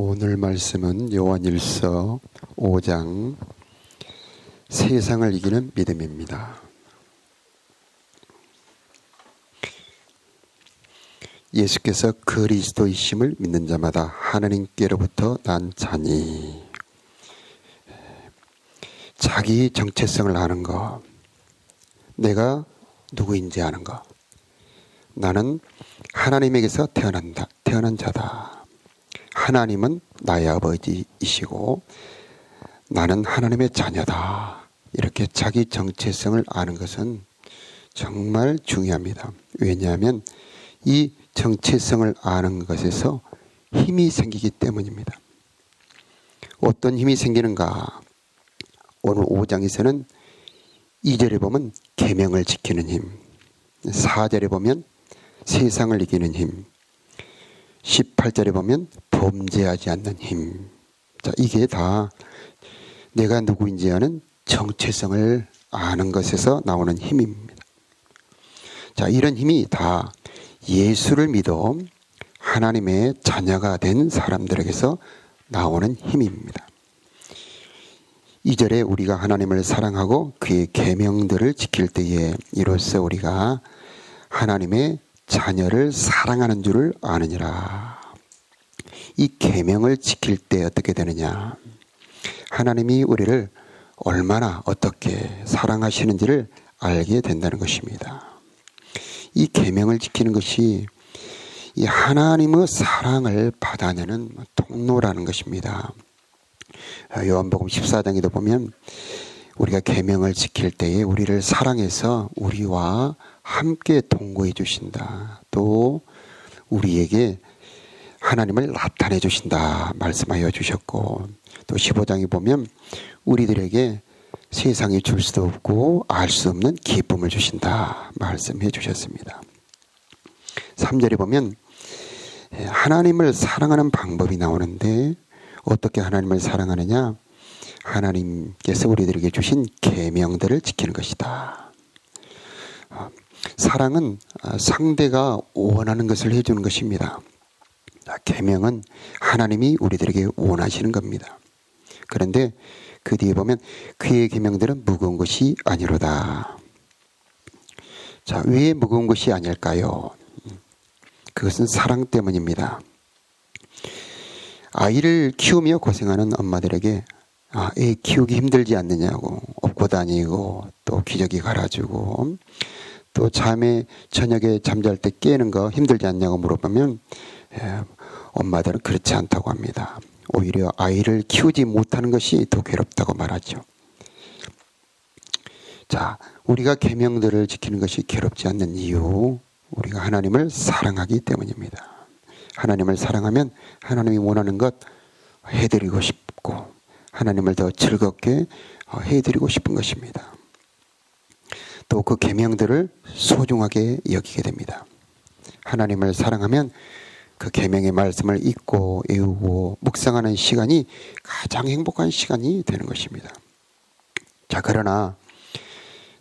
오늘 말씀은 요한일서 5장 세상을 이기는 믿음입니다. 예수께서 그리스도이심을 믿는 자마다 하나님께로부터 난 자니, 자기 정체성을 아는 것, 내가 누구인지 아는 것, 나는 하나님에게서 태어난 자다. 하나님은 나의 아버지이시고 나는 하나님의 자녀다. 이렇게 자기 정체성을 아는 것은 정말 중요합니다. 왜냐하면 이 정체성을 아는 것에서 힘이 생기기 때문입니다. 어떤 힘이 생기는가? 오늘 5장에서는 2절에 보면 계명을 지키는 힘, 4절에 보면 세상을 이기는 힘, 18절에 보면 범죄하지 않는 힘. 자, 이게 다 내가 누구인지 아는 정체성을 아는 것에서 나오는 힘입니다. 자, 이런 힘이 다 예수를 믿어 하나님의 자녀가 된 사람들에게서 나오는 힘입니다. 2절에 우리가 하나님을 사랑하고 그의 계명들을 지킬 때에 이로써 우리가 하나님의 자녀를 사랑하는 줄을 아느니라. 이 계명을 지킬 때 어떻게 되느냐? 하나님이 우리를 얼마나 어떻게 사랑하시는지를 알게 된다는 것입니다. 이 계명을 지키는 것이 이 하나님의 사랑을 받아내는 통로라는 것입니다. 요한복음 14장에도 보면 우리가 계명을 지킬 때에 우리를 사랑해서 우리와 함께 동거해 주신다. 또 우리에게 하나님을 나타내 주신다 말씀하여 주셨고, 또 15장에 보면 우리들에게 세상이 줄 수도 없고 알 수 없는 기쁨을 주신다 말씀해 주셨습니다. 3절에 보면 하나님을 사랑하는 방법이 나오는데 어떻게 하나님을 사랑하느냐? 하나님께서 우리들에게 주신 계명들을 지키는 것이다. 사랑은 상대가 원하는 것을 해주는 것입니다. 계명은 하나님이 우리들에게 원하시는 겁니다. 그런데 그 뒤에 보면 그의 계명들은 무거운 것이 아니로다. 자, 왜 무거운 것이 아닐까요? 그것은 사랑 때문입니다. 아이를 키우며 고생하는 엄마들에게 애 키우기 힘들지 않느냐고 업고 다니고 또 기저귀 갈아주고 또 저녁에 잠잘 때 깨는 거 힘들지 않냐고 물어보면 엄마들은 그렇지 않다고 합니다. 오히려 아이를 키우지 못하는 것이 더 괴롭다고 말하죠. 자, 우리가 계명들을 지키는 것이 괴롭지 않는 이유, 우리가 하나님을 사랑하기 때문입니다. 하나님을 사랑하면 하나님이 원하는 것 해드리고 싶고 하나님을 더 즐겁게 해드리고 싶은 것입니다. 또 그 계명들을 소중하게 여기게 됩니다. 하나님을 사랑하면 그 계명의 말씀을 읽고 외우고 묵상하는 시간이 가장 행복한 시간이 되는 것입니다. 자, 그러나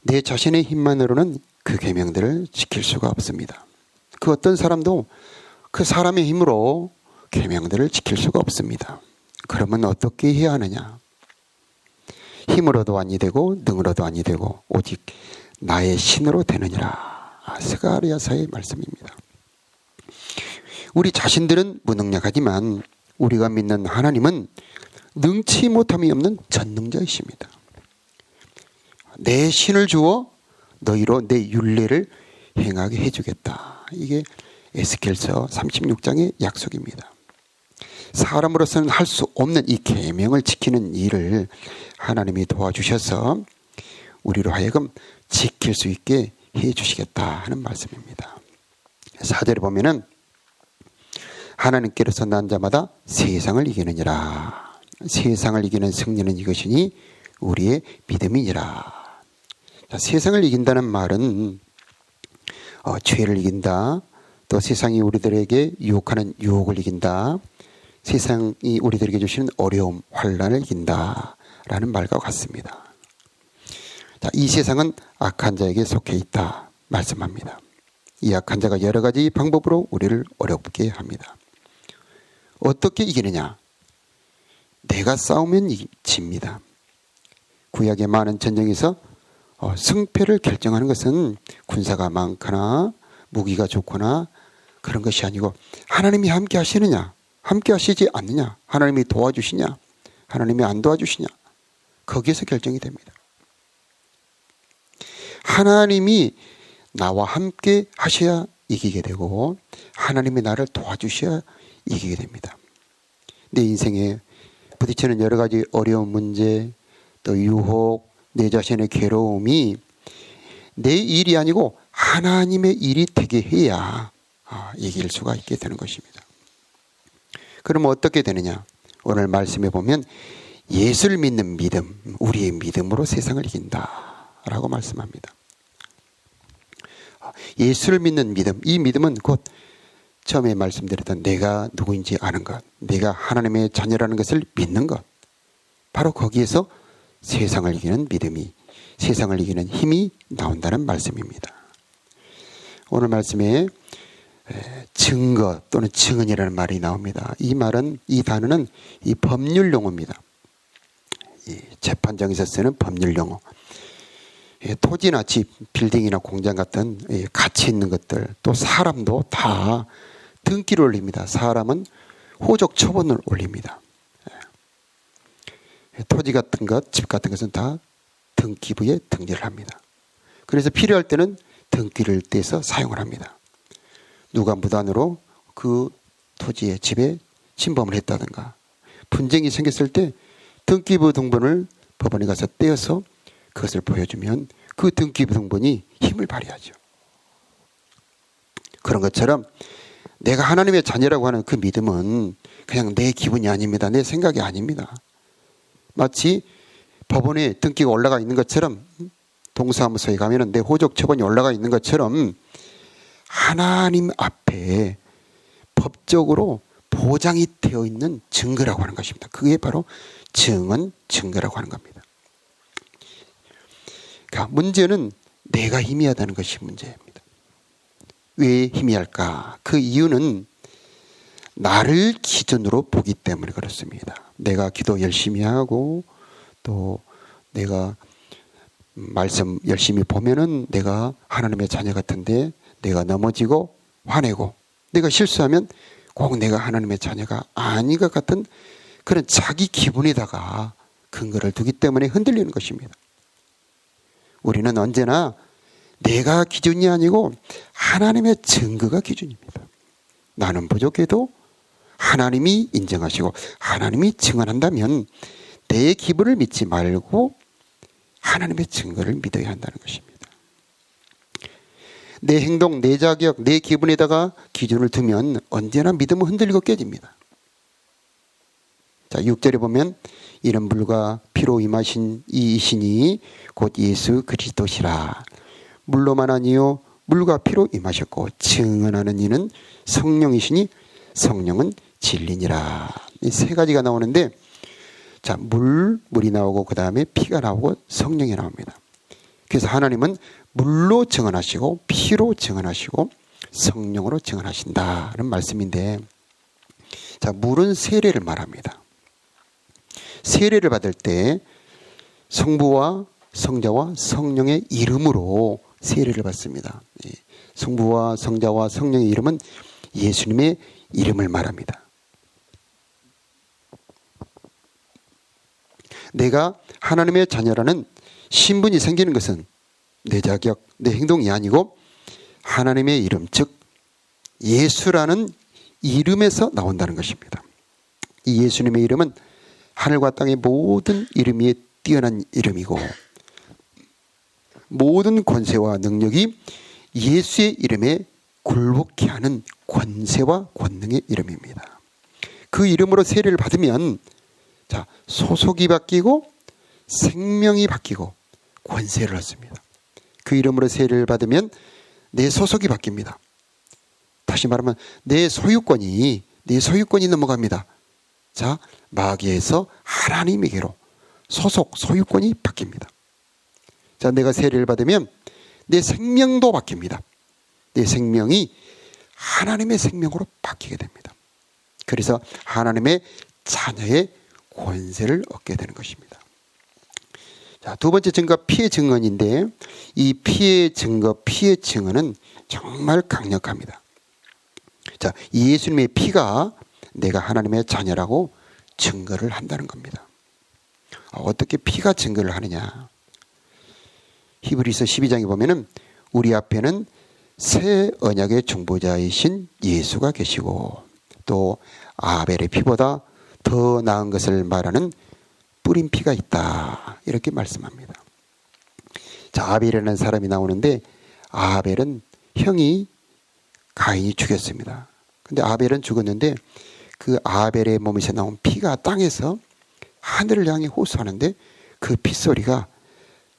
내 자신의 힘만으로는 그 계명들을 지킬 수가 없습니다. 그 어떤 사람도 그 사람의 힘으로 계명들을 지킬 수가 없습니다. 그러면 어떻게 해야 하느냐? 힘으로도 아니 되고 능으로도 아니 되고 오직 나의 신으로 되느니라. 스가랴서의 말씀입니다. 우리 자신들은 무능력하지만 우리가 믿는 하나님은 능치 못함이 없는 전능자이십니다. 내 신을 주어 너희로 내 율례를 행하게 해주겠다. 이게 에스겔서 36장의 약속입니다. 사람으로서는 할 수 없는 이 계명을 지키는 일을 하나님이 도와주셔서 우리로 하여금 지킬 수 있게 해주시겠다 하는 말씀입니다. 4절에 보면은 하나님께로서 난 자마다 세상을 이기느니라. 세상을 이기는 승리는 이것이니 우리의 믿음이니라. 자, 세상을 이긴다는 말은 죄를 이긴다. 또 세상이 우리들에게 유혹하는 유혹을 이긴다. 세상이 우리들에게 주시는 어려움, 환난을 이긴다 라는 말과 같습니다. 자, 이 세상은 악한 자에게 속해 있다 말씀합니다. 이 악한 자가 여러 가지 방법으로 우리를 어렵게 합니다. 어떻게 이기느냐? 내가 싸우면 집니다. 구약의 많은 전쟁에서 승패를 결정하는 것은 군사가 많거나 무기가 좋거나 그런 것이 아니고 하나님이 함께 하시느냐, 함께 하시지 않느냐, 하나님이 도와주시냐, 하나님이 안 도와주시냐, 거기에서 결정이 됩니다. 하나님이 나와 함께 하셔야 이기게 되고 하나님이 나를 도와주셔야 이기게 됩니다. 내 인생에 부딪히는 여러 가지 어려운 문제, 또 유혹, 내 자신의 괴로움이 내 일이 아니고 하나님의 일이 되게 해야 이길 수가 있게 되는 것입니다. 그러면 어떻게 되느냐? 오늘 말씀에 보면 예수를 믿는 믿음, 우리의 믿음으로 세상을 이긴다 라고 말씀합니다. 예수를 믿는 믿음, 이 믿음은 곧 처음에 말씀드렸던 내가 누구인지 아는 것, 내가 하나님의 자녀라는 것을 믿는 것, 바로 거기에서 세상을 이기는 믿음이, 세상을 이기는 힘이 나온다는 말씀입니다. 오늘 말씀에 증거 또는 증언이라는 말이 나옵니다. 이 말은, 이 단어는 이 법률 용어입니다. 이 재판장에서 쓰는 법률 용어. 토지나 집, 빌딩이나 공장 같은 가치 있는 것들, 또 사람도 다 등기를 올립니다. 사람은 호적 처분을 올립니다. 토지 같은 것, 집 같은 것은 다 등기부에 등재를 합니다. 그래서 필요할 때는 등기를 떼서 사용을 합니다. 누가 무단으로 그 토지에, 집에 침범을 했다든가 분쟁이 생겼을 때 등기부 등본을 법원에 가서 떼어서 그것을 보여주면 그 등기부 등본이 힘을 발휘하죠. 그런 것처럼 내가 하나님의 자녀라고 하는 그 믿음은 그냥 내 기분이 아닙니다. 내 생각이 아닙니다. 마치 법원에 등기가 올라가 있는 것처럼, 동사무소에 가면 내 호적 처분이 올라가 있는 것처럼 하나님 앞에 법적으로 보장이 되어 있는 증거라고 하는 것입니다. 그게 바로 증언, 증거라고 하는 겁니다. 그러니까 문제는 내가 희미하다는 것이 문제입니다. 왜 희미할까? 그 이유는 나를 기준으로 보기 때문에 그렇습니다. 내가 기도 열심히 하고 또 내가 말씀 열심히 보면은 내가 하나님의 자녀 같은데 내가 넘어지고 화내고 내가 실수하면 꼭 내가 하나님의 자녀가 아닌 것 같은 그런 자기 기분에다가 근거를 두기 때문에 흔들리는 것입니다. 우리는 언제나 내가 기준이 아니고 하나님의 증거가 기준입니다. 나는 부족해도 하나님이 인정하시고 하나님이 증언한다면 내 기분을 믿지 말고 하나님의 증거를 믿어야 한다는 것입니다. 내 행동, 내 자격, 내 기분에다가 기준을 두면 언제나 믿음은 흔들리고 깨집니다. 자, 6절에 보면 이는 물과 피로 임하신 이이시니 곧 예수 그리스도시라. 물로만 아니요 물과 피로 임하셨고 증언하는 이는 성령이시니 성령은 진리니라. 이 세 가지가 나오는데, 자, 물이 나오고 그 다음에 피가 나오고 성령이 나옵니다. 그래서 하나님은 물로 증언하시고 피로 증언하시고 성령으로 증언하신다는 말씀인데, 자, 물은 세례를 말합니다. 세례를 받을 때 성부와 성자와 성령의 이름으로 세례를 받습니다. 성부와 성자와 성령의 이름은 예수님의 이름을 말합니다. 내가 하나님의 자녀라는 신분이 생기는 것은 내 자격, 내 행동이 아니고 하나님의 이름, 즉 예수라는 이름에서 나온다는 것입니다. 이 예수님의 이름은 하늘과 땅의 모든 이름 위에 뛰어난 이름이고 모든 권세와 능력이 예수의 이름에 굴복케 하는 권세와 권능의 이름입니다. 그 이름으로 세례를 받으면, 자, 소속이 바뀌고 생명이 바뀌고 권세를 얻습니다. 그 이름으로 세례를 받으면 내 소속이 바뀝니다. 다시 말하면 내 소유권이 넘어갑니다. 자, 마귀에서 하나님에게로 소유권이 바뀝니다. 자, 내가 세례를 받으면 내 생명도 바뀝니다. 내 생명이 하나님의 생명으로 바뀌게 됩니다. 그래서 하나님의 자녀의 권세를 얻게 되는 것입니다. 자, 두 번째 증거가 피의 증언인데 이 피의 증거, 피의 증언은 정말 강력합니다. 자, 예수님의 피가 내가 하나님의 자녀라고 증거를 한다는 겁니다. 어떻게 피가 증거를 하느냐? 히브리서 12장에 보면은 우리 앞에는 새 언약의 중보자이신 예수가 계시고 또 아벨의 피보다 더 나은 것을 말하는 뿌린 피가 있다. 이렇게 말씀합니다. 자, 아벨이라는 사람이 나오는데 아벨은 형이 가인이 죽였습니다. 근데 아벨은 죽었는데 그 아벨의 몸에서 나온 피가 땅에서 하늘을 향해 호소하는데 그 핏소리가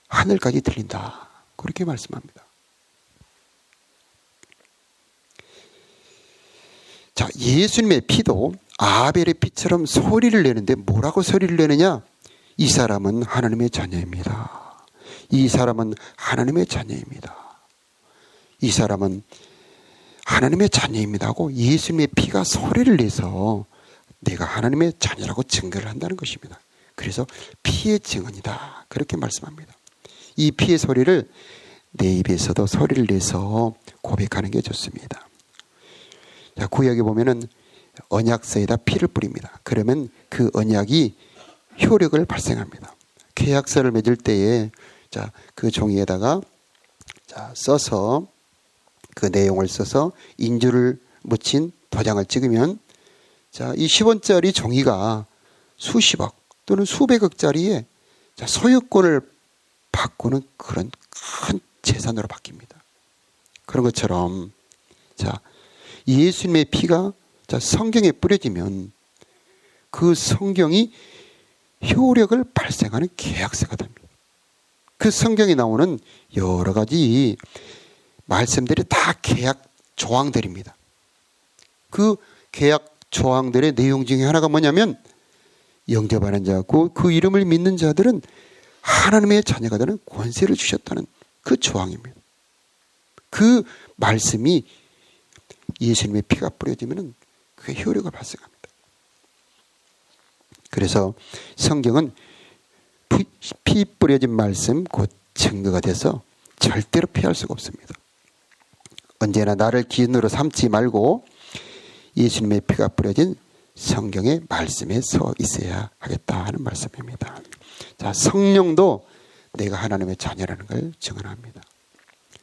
하늘까지 들린다. 그렇게 말씀합니다. 자, 예수님의 피도 아벨의 피처럼 소리를 내는데 뭐라고 소리를 내느냐? 이 사람은 하나님의 자녀입니다. 이 사람은 하나님의 자녀입니다. 이 사람은 하나님의 자녀입니다 하고 예수님의 피가 소리를 내서 내가 하나님의 자녀라고 증거를 한다는 것입니다. 그래서 피의 증언이다. 그렇게 말씀합니다. 이 피의 소리를 내 입에서도 소리를 내서 고백하는 게 좋습니다. 자, 구약에 보면은 언약서에다 피를 뿌립니다. 그러면 그 언약이 효력을 발생합니다. 계약서를 맺을 때에 자, 그 종이에다가 자, 써서 그 내용을 써서 인주를 묻힌 도장을 찍으면 자, 이 10원짜리 종이가 수십억 또는 수백억짜리의 자, 소유권을 바꾸는 그런 큰 재산으로 바뀝니다. 그런 것처럼 자, 예수님의 피가 자, 성경에 뿌려지면 그 성경이 효력을 발생하는 계약서가 됩니다. 그 성경에 나오는 여러 가지 말씀들이 다 계약 조항들입니다. 그 계약 조항들의 내용 중에 하나가 뭐냐면 영접하는 자고 그 이름을 믿는 자들은 하나님의 자녀가 되는 권세를 주셨다는 그 조항입니다. 그 말씀이 예수님의 피가 뿌려지면 그게 효력을 발생합니다. 그래서 성경은 피 뿌려진 말씀 곧 증거가 돼서 절대로 피할 수가 없습니다. 언제나 나를 기준으로 삼지 말고 예수님의 피가 뿌려진 성경의 말씀에 서 있어야 하겠다 하는 말씀입니다. 자, 성령도 내가 하나님의 자녀라는 걸 증언합니다.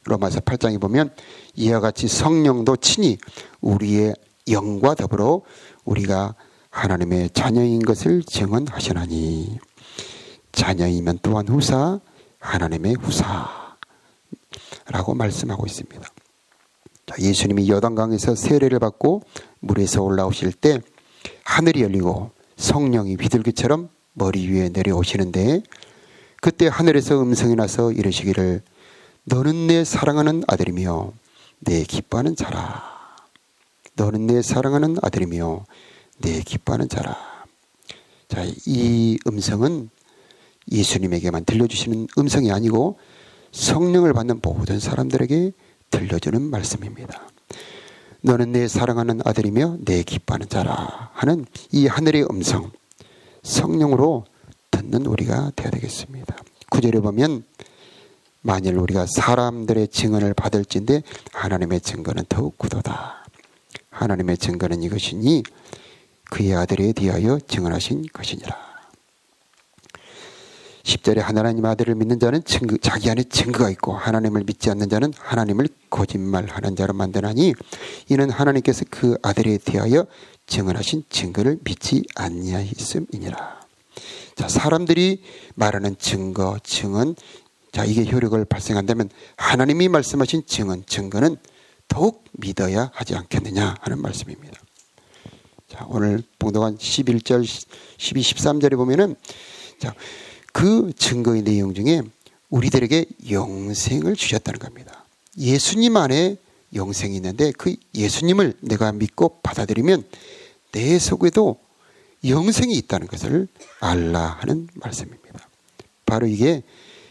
로마서 8장에 보면 이와 같이 성령도 친히 우리의 영과 더불어 우리가 하나님의 자녀인 것을 증언하시나니 자녀이면 또한 후사 하나님의 후사라고 말씀하고 있습니다. 예수님이 요단강에서 세례를 받고 물에서 올라오실 때 하늘이 열리고 성령이 비둘기처럼 머리 위에 내려오시는데 그때 하늘에서 음성이 나서 이르시기를 너는 내 사랑하는 아들이며 내 기뻐하는 자라. 너는 내 사랑하는 아들이며 내 기뻐하는 자라. 자, 이 음성은 예수님에게만 들려주시는 음성이 아니고 성령을 받는 모든 사람들에게 들려주는 말씀입니다. 너는 내 사랑하는 아들이며 내 기뻐하는 자라 하는 이 하늘의 음성, 성령으로 듣는 우리가 되어야 되겠습니다. 9절에 보면 만일 우리가 사람들의 증언을 받을진대 하나님의 증거는 더욱 굳도다. 하나님의 증거는 이것이니 그의 아들에 대하여 증언하신 것이니라. 10절에 하나님 아들을 믿는 자는 자기 안에 증거가 있고 하나님을 믿지 않는 자는 하나님을 거짓말하는 자로 만드나니 이는 하나님께서 그 아들에 대하여 증언하신 증거를 믿지 아니하였음이니라. 자, 사람들이 말하는 증거, 증언, 자, 이게 효력을 발생한다면 하나님이 말씀하신 증거는 더욱 믿어야 하지 않겠느냐 하는 말씀입니다. 자, 오늘 봉독한 11절, 12, 13절에 보면은 자, 그 증거의 내용 중에 우리들에게 영생을 주셨다는 겁니다. 예수님 안에 영생이 있는데 그 예수님을 내가 믿고 받아들이면 내 속에도 영생이 있다는 것을 알라 하는 말씀입니다. 바로 이게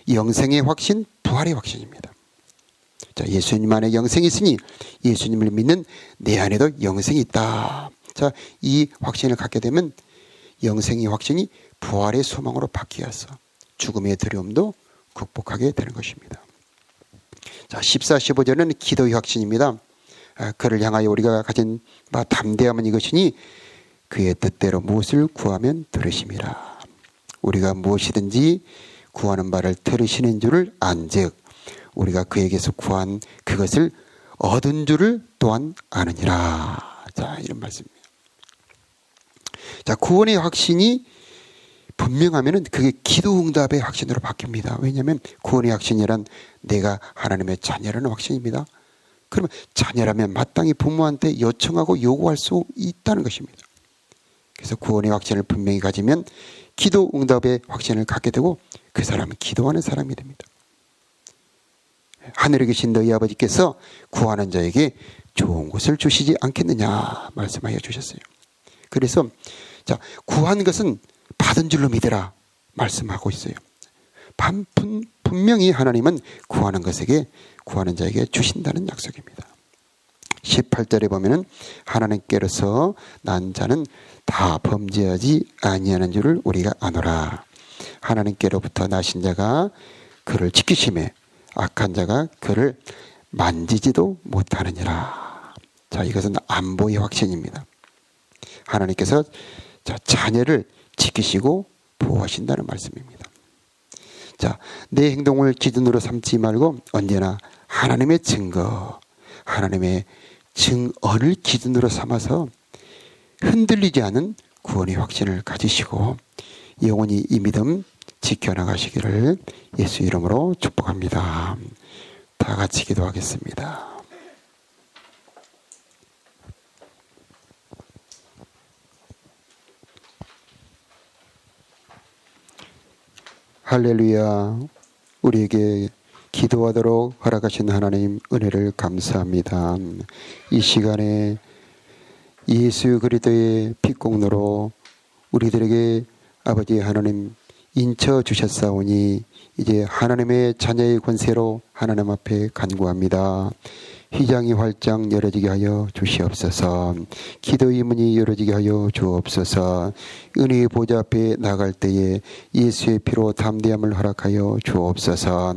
영생의 확신, 부활의 확신입니다. 자, 예수님 안에 영생이 있으니 예수님을 믿는 내 안에도 영생이 있다. 자, 이 확신을 갖게 되면 영생의 확신이 부활의 소망으로 바뀌어서 죽음의 두려움도 극복하게 되는 것입니다. 자, 14, 15절은 기도의 확신입니다. 그를 향하여 우리가 가진 담대함은 이것이니 그의 뜻대로 무엇을 구하면 들으심이라. 우리가 무엇이든지 구하는 바를 들으시는 줄을 안즉 우리가 그에게서 구한 그것을 얻은 줄을 또한 아느니라. 자, 이런 말씀입니다. 자, 구원의 확신이 분명하면은 그게 기도 응답의 확신으로 바뀝니다. 왜냐하면 구원의 확신이란 내가 하나님의 자녀라는 확신입니다. 그러면 자녀라면 마땅히 부모한테 요청하고 요구할 수 있다는 것입니다. 그래서 구원의 확신을 분명히 가지면 기도 응답의 확신을 갖게 되고 그 사람은 기도하는 사람이 됩니다. 하늘에 계신 너희 아버지께서 구하는 자에게 좋은 것을 주시지 않겠느냐 말씀하여 주셨어요. 그래서 자, 구한 것은 받은 줄로 믿으라 말씀하고 있어요. 분명히 하나님은 구하는 것에게 구하는 자에게 주신다는 약속입니다. 18절에 보면은 하나님께로서 난 자는 다 범죄하지 아니하는 줄을 우리가 아노라. 하나님께로부터 나신 자가 그를 지키심에 악한 자가 그를 만지지도 못하느니라. 자, 이것은 안보의 확신입니다. 하나님께서 자녀를 지키시고 보호하신다는 말씀입니다. 자, 내 행동을 기준으로 삼지 말고 언제나 하나님의 증거, 하나님의 증언을 기준으로 삼아서 흔들리지 않은 구원의 확신을 가지시고 영원히 이 믿음 지켜나가시기를 예수 이름으로 축복합니다. 다 같이 기도하겠습니다. 할렐루야. 우리에게 기도하도록 허락하신 하나님 은혜를 감사합니다. 이 시간에 예수 그리스도의 빛공로로 우리들에게 아버지 하나님 인쳐 주셨사오니 이제 하나님의 자녀의 권세로 하나님 앞에 간구합니다. 휘장이 활짝 열어지게 하여 주시옵소서. 기도의 문이 열어지게 하여 주옵소서. 은혜의 보좌 앞에 나갈 때에 예수의 피로 담대함을 허락하여 주옵소서.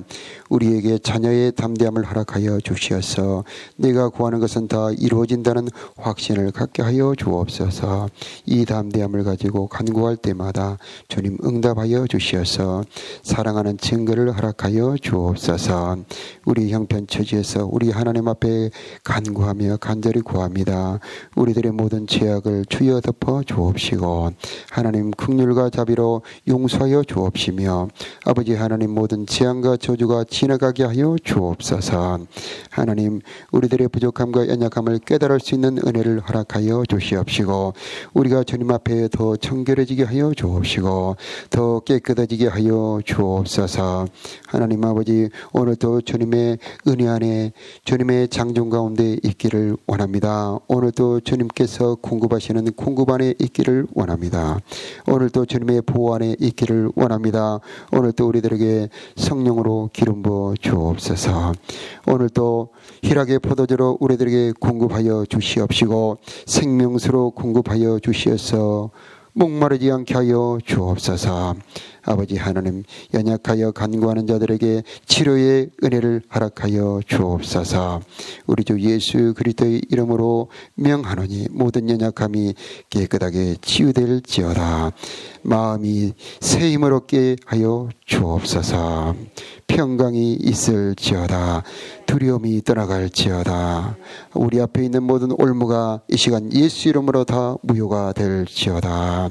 우리에게 자녀의 담대함을 허락하여 주시어서 내가 구하는 것은 다 이루어진다는 확신을 갖게 하여 주옵소서. 이 담대함을 가지고 간구할 때마다 주님 응답하여 주시어서 사랑하는 증거를 허락하여 주옵소서. 우리 형편 처지에서 우리 하나님 앞에 간구하며 간절히 구합니다. 우리들의 모든 죄악을 주여 덮어 주옵시고 하나님 긍휼과 자비로 용서하여 주옵시며 아버지 하나님 모든 재앙과 저주가 지나가게 하여 주옵소서. 하나님 우리들의 부족함과 연약함을 깨달을 수 있는 은혜를 허락하여 주시옵시고 우리가 주님 앞에 더 청결해지게 하여 주옵시고 더 깨끗해지게 하여 주옵소서. 하나님 아버지 오늘도 주님의 은혜 안에 주님의 장중 가운데 있기를 원합니다. 오늘도 주님께서 공급하시는 공급 안에 있기를 원합니다. 오늘도 주님의 보호 안에 있기를 원합니다. 오늘도 우리들에게 성령으로 기름 부어 주옵소서. 오늘도 희락의 포도주로 우리들에게 공급하여 주시옵시고 생명수로 공급하여 주시어서 목마르지 않게 하여 주옵소서. 아버지 하나님 연약하여 간구하는 자들에게 치료의 은혜를 허락하여 주옵소서. 우리 주 예수 그리스도의 이름으로 명하노니 모든 연약함이 깨끗하게 치유될지어다. 마음이 새 힘을 얻게 하여 주옵소서. 평강이 있을지어다. 두려움이 떠나갈지어다. 우리 앞에 있는 모든 올무가 이 시간 예수 이름으로 다 무효가 될지어다.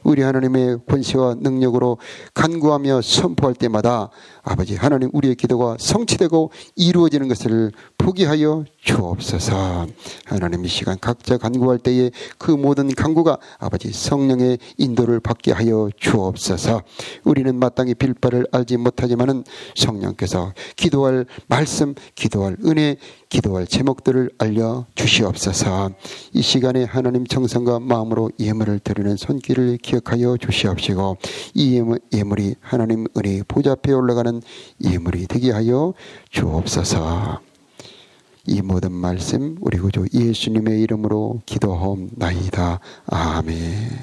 우리 하나님의 권세와 능력으로 간구하며 선포할 때마다 아버지 하나님 우리의 기도가 성취되고 이루어지는 것을 보게 하여 주옵소서. 하나님 이 시간 각자 간구할 때에 그 모든 간구가 아버지 성령의 인도를 받게 하여 주옵소서. 우리는 마땅히 빌 바를 알지 못하지만은 성령께서 기도할 말씀, 기도할 은혜, 기도할 제목들을 알려 주시옵소서. 이 시간에 하나님 정성과 마음으로 예물을 드리는 손길을 기억하여 주시옵시고 이 예물이 하나님 은혜 보좌 앞에 올라가는 예물이 되게 하여 주옵소서. 이 모든 말씀 우리 구주 예수님의 이름으로 기도하옵나이다. 아멘.